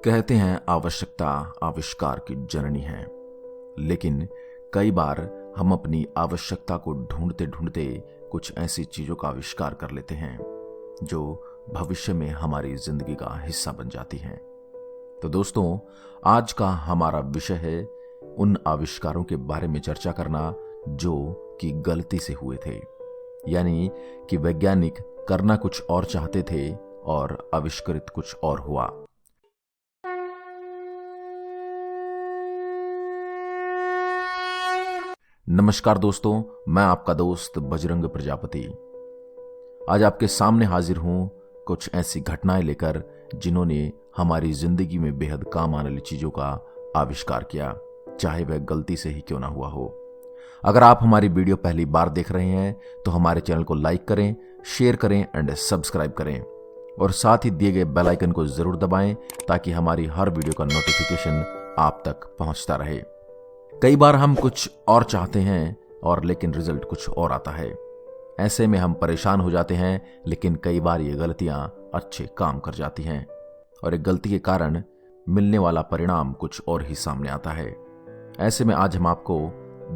कहते हैं आवश्यकता आविष्कार की जननी है, लेकिन कई बार हम अपनी आवश्यकता को ढूंढते ढूंढते कुछ ऐसी चीजों का आविष्कार कर लेते हैं जो भविष्य में हमारी जिंदगी का हिस्सा बन जाती हैं। तो दोस्तों, आज का हमारा विषय है उन आविष्कारों के बारे में चर्चा करना जो कि गलती से हुए थे, यानी कि वैज्ञानिक करना कुछ और चाहते थे और आविष्कृत कुछ और हुआ। नमस्कार दोस्तों, मैं आपका दोस्त बजरंग प्रजापति आज आपके सामने हाजिर हूं कुछ ऐसी घटनाएं लेकर जिन्होंने हमारी जिंदगी में बेहद काम आने वाली चीजों का आविष्कार किया, चाहे वह गलती से ही क्यों ना हुआ हो। अगर आप हमारी वीडियो पहली बार देख रहे हैं तो हमारे चैनल को लाइक करें, शेयर करें एंड सब्सक्राइब करें और साथ ही दिए गए बेल आइकन को जरूर दबाएं ताकि हमारी हर वीडियो का नोटिफिकेशन आप तक पहुंचता रहे। कई बार हम कुछ और चाहते हैं और लेकिन रिजल्ट कुछ और आता है। ऐसे में हम परेशान हो जाते हैं, लेकिन कई बार ये गलतियां अच्छे काम कर जाती हैं और एक गलती के कारण मिलने वाला परिणाम कुछ और ही सामने आता है। ऐसे में आज हम आपको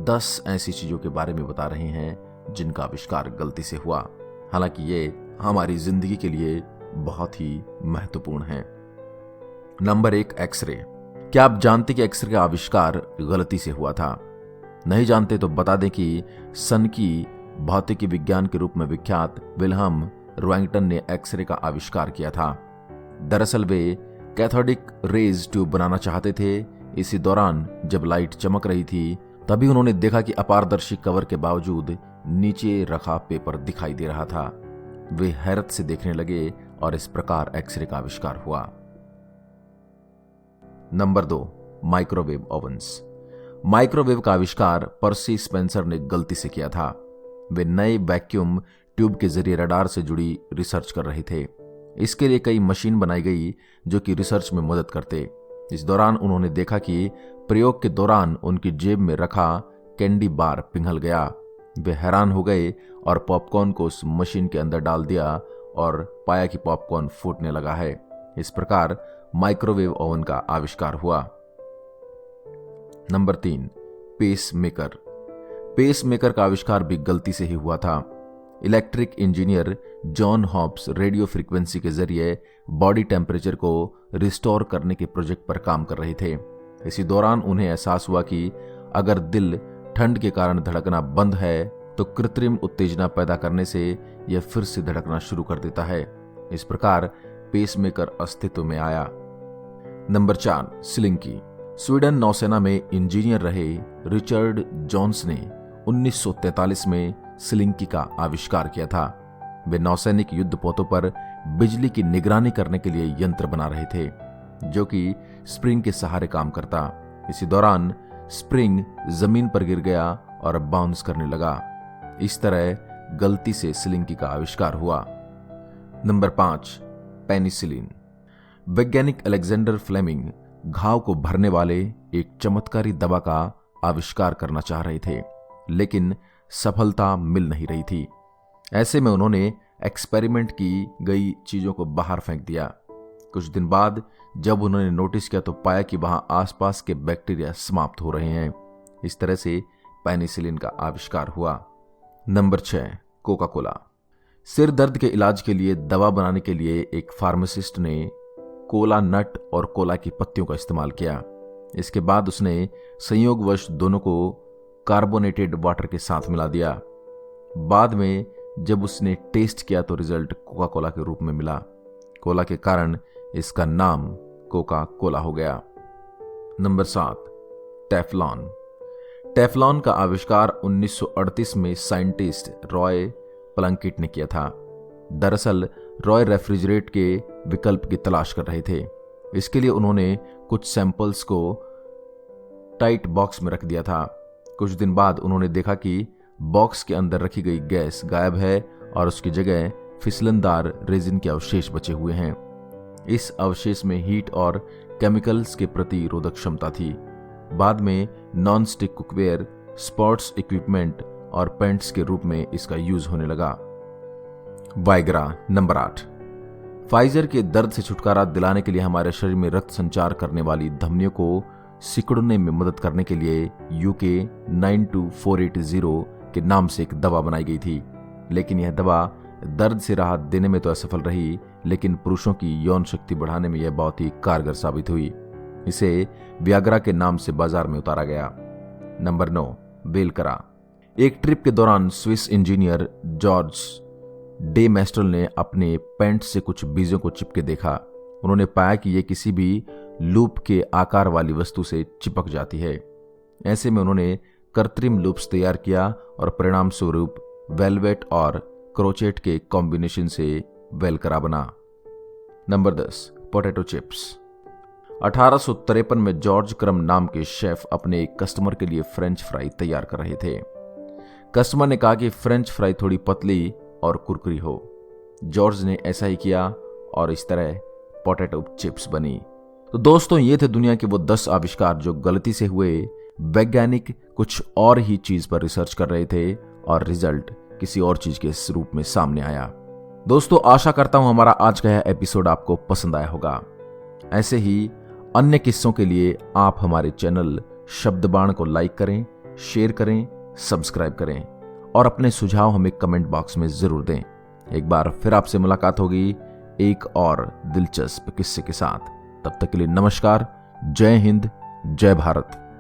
10 ऐसी चीजों के बारे में बता रहे हैं जिनका आविष्कार गलती से हुआ, हालांकि ये हमारी जिंदगी के लिए बहुत ही महत्वपूर्ण है। Number 1, x-ray. क्या आप जानते कि एक्सरे का आविष्कार गलती से हुआ था? नहीं जानते तो बता दें कि सन की भौतिकी विज्ञान के रूप में विख्यात विल्हम रोएंगटन ने एक्सरे का आविष्कार किया था। दरअसल वे कैथोडिक रेज ट्यूब बनाना चाहते थे। इसी दौरान जब लाइट चमक रही थी तभी उन्होंने देखा कि अपारदर्शी कवर के बावजूद नीचे रखा पेपर दिखाई दे रहा था। वे हैरत से देखने लगे और इस प्रकार एक्सरे का आविष्कार हुआ। Number 2, microwave ओवन्स। माइक्रोवेव का आविष्कार पर्सी स्पेंसर ने गलती से किया था। वे नए वैक्यूम ट्यूब के जरिए रडार से जुड़ी रिसर्च कर रहे थे। इसके लिए कई मशीन बनाई गई जो कि रिसर्च में मदद करते। इस दौरान उन्होंने देखा कि प्रयोग के दौरान उनकी जेब में रखा कैंडी बार पिघल गया। वे हैरान हो गए और पॉपकॉर्न को उस मशीन के अंदर डाल दिया और पाया कि पॉपकॉर्न फूटने लगा है। इस प्रकार माइक्रोवेव ओवन का आविष्कार हुआ। Number 3, pacemaker. Pacemaker का आविष्कार भी गलती से ही हुआ था। Electric engineer John Hobbs radio frequency के जरिए बॉडी टेम्परेचर को रिस्टोर करने के प्रोजेक्ट पर काम कर रहे थे। इसी दौरान उन्हें एहसास हुआ कि अगर दिल ठंड के कारण धड़कना बंद है तो कृत्रिम उत्तेजना पैदा करने से यह फिर से धड़कना शुरू कर देता है। इस प्रकार पेसमेकर अस्तित्व में आया। Number 4, slinky. स्वीडन नौसेना में इंजीनियर रहे रिचर्ड जोन्स ने 1943 में स्लिंकी का आविष्कार किया था। वे नौसैनिक युद्धपोतों पर बिजली की निगरानी करने के लिए यंत्र बना रहे थे जो कि स्प्रिंग के सहारे काम करता। इसी दौरान स्प्रिंग जमीन पर गिर गया और बाउंस करने लगा। इस तरह गलती से स्लिंकी का आविष्कार हुआ। Number 5, penicillin. वैज्ञानिक अलेक्जेंडर फ्लेमिंग घाव को भरने वाले एक चमत्कारी दवा का आविष्कार करना चाह रहे थे, लेकिन सफलता मिल नहीं रही थी। ऐसे में उन्होंने एक्सपेरिमेंट की गई चीजों को बाहर फेंक दिया। कुछ दिन बाद जब उन्होंने नोटिस किया तो पाया कि वहां आसपास के बैक्टीरिया समाप्त हो रहे हैं। इस तरह से पेनिसिलिन का आविष्कार हुआ। Number 6, Coca Cola. सिर दर्द के इलाज के लिए दवा बनाने के लिए एक फार्मासिस्ट ने कोला नट और कोला की पत्तियों का इस्तेमाल किया। इसके बाद उसने संयोगवश दोनों को कार्बोनेटेड वाटर के साथ मिला दिया। बाद में जब उसने टेस्ट किया तो रिजल्ट कोका कोला के रूप में मिला। कोला के कारण इसका नाम कोका कोला हो गया। Number 7, Teflon. टेफ्लॉन का आविष्कार 1938 में साइंटिस्ट रॉय प्लंकिट ने किया था। दरअसल रॉय रेफ्रिजरेट के विकल्प की तलाश कर रहे थे। इसके लिए उन्होंने कुछ सैंपल्स को टाइट बॉक्स में रख दिया था। कुछ दिन बाद उन्होंने देखा कि बॉक्स के अंदर रखी गई गैस गायब है और उसकी जगह फिसलनदार रेजिन के अवशेष बचे हुए हैं। इस अवशेष में हीट और केमिकल्स के प्रति रोधक क्षमता थी। बाद में non stick cookware, sports equipment और पेंट्स के रूप में इसका यूज होने लगा। वाइग्रा। नंबर 8, फाइजर के दर्द से छुटकारा दिलाने के लिए हमारे शरीर में रक्त संचार करने वाली धमनियों को सिकुड़ने में मदद करने के लिए UK 92480 के नाम से एक दवा बनाई गई थी। लेकिन यह दवा दर्द से राहत देने में तो असफल रही, लेकिन पुरुषों की यौन शक्ति बढ़ाने में यह बहुत ही कारगर साबित हुई। इसे वियाग्रा के नाम से बाजार में उतारा गया। नंबर 9, बेलकरा। एक ट्रिप के दौरान Swiss engineer George day menstrual ने अपने पैंट से कुछ बीजों को चिपके देखा। उन्होंने पाया कि यह किसी भी लूप के आकार वाली वस्तु से चिपक जाती है। ऐसे में उन्होंने कृत्रिम लूप्स तैयार किया और परिणाम स्वरूप वेलवेट और क्रोचेट के कॉम्बिनेशन से वेलकरा बना। Number 10, potato chips. 1853 में जॉर्ज क्रम नाम के शेफ अपने एक कस्टमर के लिए फ्रेंच फ्राई तैयार कर रहे थे। कस्टमर ने कहा कि फ्रेंच फ्राई थोड़ी पतली और कुरकुरी हो। जॉर्ज ने ऐसा ही किया और इस तरह पोटैटो चिप्स बनी। तो दोस्तों, ये थे दुनिया के वो 10 आविष्कार जो गलती से हुए। वैज्ञानिक कुछ और ही चीज पर रिसर्च कर रहे थे और रिजल्ट किसी और चीज के रूप में सामने आया। दोस्तों, आशा करता हूं हमारा आज का यह एपिसोड आपको पसंद आया होगा। ऐसे ही अन्य किस्सों के लिए आप हमारे चैनल शब्दबाण को लाइक करें, शेयर करें, सब्सक्राइब करें और अपने सुझाव हमें कमेंट बॉक्स में जरूर दें। एक बार फिर आपसे मुलाकात होगी एक और दिलचस्प किस्से के साथ। तब तक के लिए नमस्कार। जय हिंद, जय भारत।